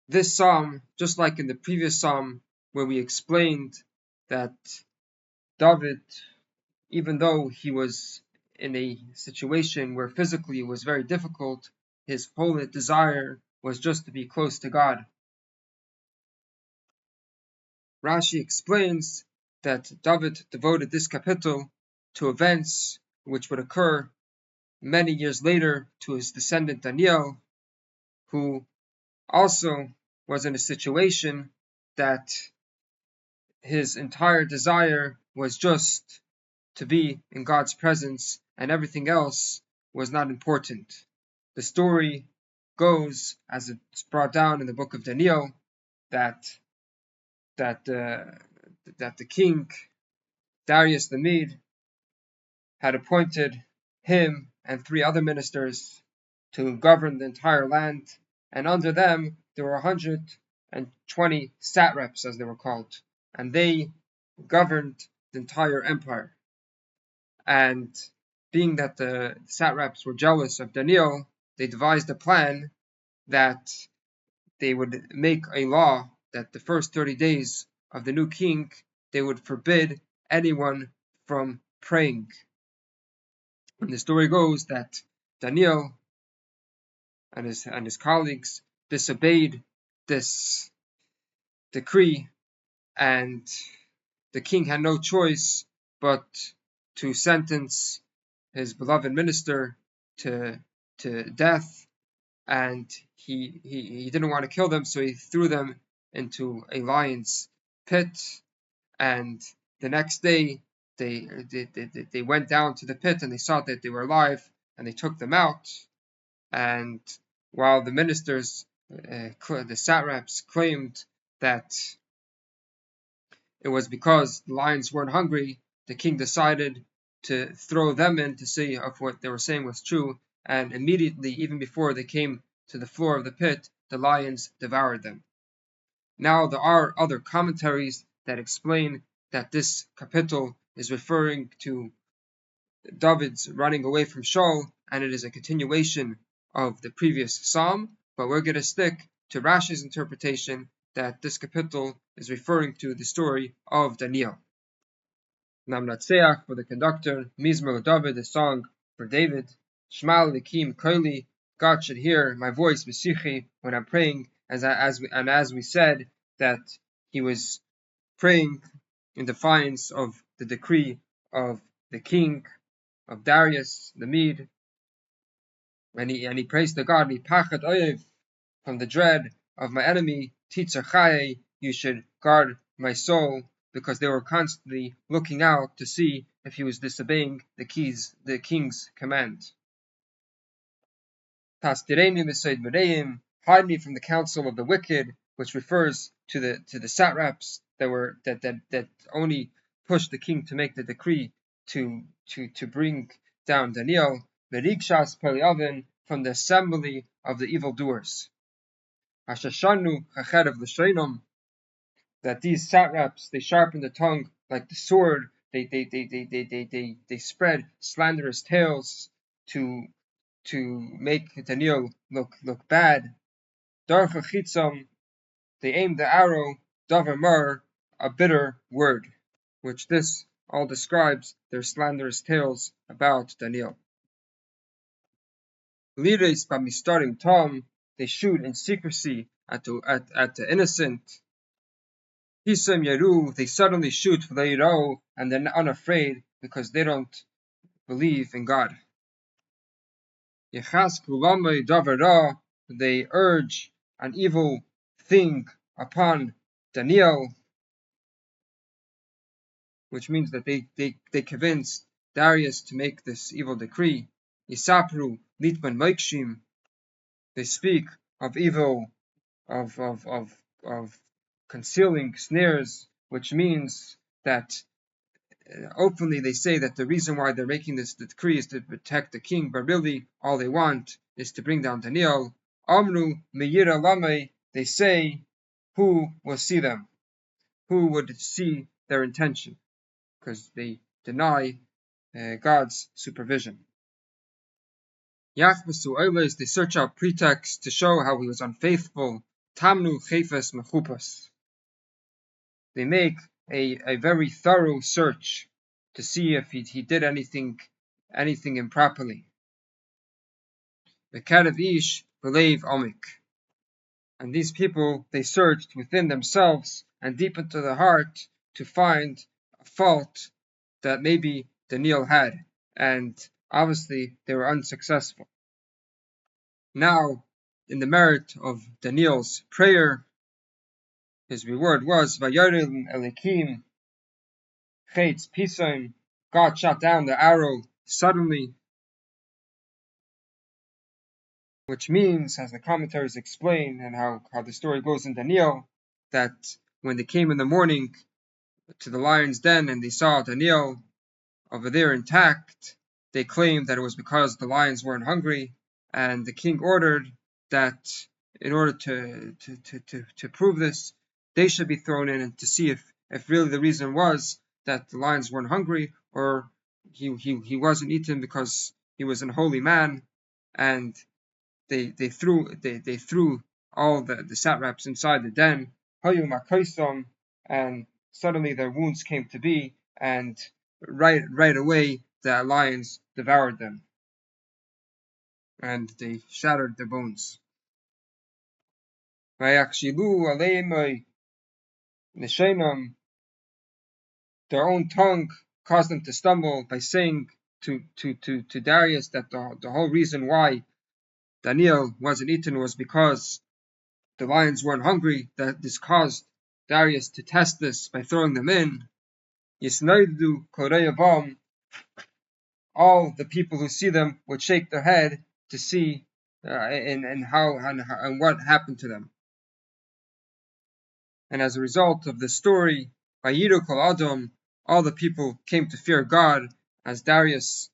This psalm, just like in the previous psalm where we explained that David, even though he was in a situation where physically it was very difficult, his whole desire was just to be close to God. Rashi explains that David devoted this kapitel to events which would occur many years later to his descendant Daniel, who also was in a situation that his entire desire was just to be in God's presence, and everything else was not important. The story goes, as it's brought down in the book of Daniel, that the king Darius the Mede had appointed him and 3 other ministers to govern the entire land, and under them there were 120 satraps, as they were called, and they governed the entire empire. And being that the satraps were jealous of Daniel, they devised a plan that they would make a law that the first 30 days of the new king, they would forbid anyone from praying. And the story goes that Daniel and his colleagues disobeyed this decree, and the king had no choice but to sentence his beloved minister to death, and he didn't want to kill them, so he threw them into a lion's pit. And the next day they went down to the pit and they saw that they were alive, and they took them out. And while the ministers, the satraps, claimed that it was because the lions weren't hungry, the king decided to throw them in to see if what they were saying was true, and immediately, even before they came to the floor of the pit, the lions devoured them. Now, there are other commentaries that explain that this kapitel is referring to David's running away from Shaul, and it is a continuation of the previous psalm, but we're going to stick to Rashi's interpretation that this kapitel is referring to the story of Daniel. Namnatseach for the conductor, Mizmor David, a song for David. Shmal Likim Koili, God should hear my voice, Mesichi, when I'm praying, as we said, that he was praying in defiance of the decree of the king of Darius the Mede, and he prays to God, Mipachat Oyev, from the dread of my enemy, Titzar Chaye, you should guard my soul, because they were constantly looking out to see if he was disobeying the king's command. Tastireni v'seid mereim, hide me from the counsel of the wicked, which refers to the satraps that only pushed the king to make the decree to bring down Daniel. Verikshas Peliavin, from the assembly of the evildoers. Hashashanu chacherev l'shreinom, that these satraps, they sharpen the tongue like the sword. They spread slanderous tales to make Daniel look bad. Darcha chitzam, they aim the arrow. Davar mar, a bitter word, which this all describes their slanderous tales about Daniel. Lires bamistarim tom, they shoot in secrecy at the innocent. Hisam Yeru, they suddenly shoot V'leirau, and they're unafraid because they don't believe in God. Yechas Kulamei Davara, they urge an evil thing upon Daniel, which means that they convinced Darius to make this evil decree. Yisapru Litman Maikshim, they speak of evil, of concealing snares, which means that openly they say that the reason why they're making this decree is to protect the king, but really all they want is to bring down Daniel. Amru Meyira Lame, they say, who will see them? Who would see their intention? Because they deny God's supervision. Yachbasu Oiles, they search out pretexts to show how he was unfaithful Tamnu chefes mechupas. They make a very thorough search to see if he did anything improperly. Bekarev ish believe omik. And these people, they searched within themselves and deep into the heart to find a fault that maybe Daniel had. And obviously they were unsuccessful. Now, in the merit of Daniel's prayer, his reward was Vayorim Elikim Chetz Pisaim. God shot down the arrow suddenly, which means, as the commentaries explain and how the story goes in Daniel, that when they came in the morning to the lion's den and they saw Daniel over there intact, they claimed that it was because the lions weren't hungry, and the king ordered that in order to prove this, they should be thrown in and to see if really the reason was that the lions weren't hungry, or he wasn't eaten because he was an holy man. And they threw all the satraps inside the den, and suddenly their wounds came to be, and right away the lions devoured them, and they shattered their bones. Their own tongue caused them to stumble by saying to Darius that the whole reason why Daniel wasn't eaten was because the lions weren't hungry, that this caused Darius to test this by throwing them in. Yisnaidu Koreyabam, all the people who see them would shake their head to see and how and what happened to them. And as a result of this story, Vayiru Kol Adam, all the people came to fear God, as Darius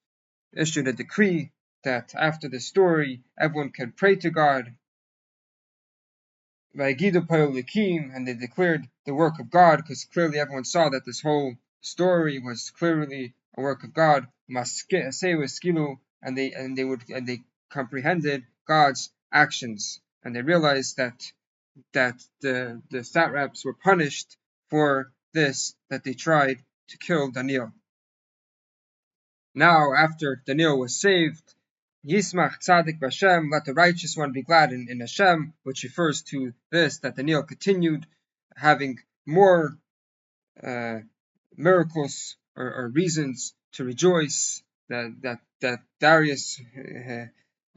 issued a decree that after the story, everyone can pray to God. And they declared the work of God, because clearly everyone saw that this whole story was clearly a work of God. And they comprehended God's actions, and they realized that the satraps were punished for this, that they tried to kill Daniel. Now, after Daniel was saved, Yismach Tzadik B'Hashem, let the righteous one be glad in Hashem, which refers to this, that Daniel continued having more miracles or reasons to rejoice, that Darius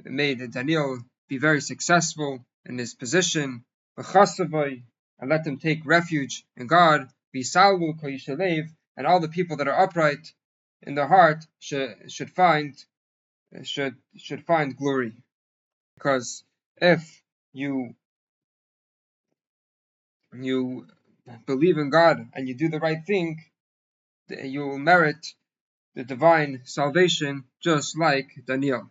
made Daniel be very successful in his position, and let them take refuge in God, and all the people that are upright in their heart should find glory. Because if you believe in God and you do the right thing, you will merit the divine salvation just like Daniel.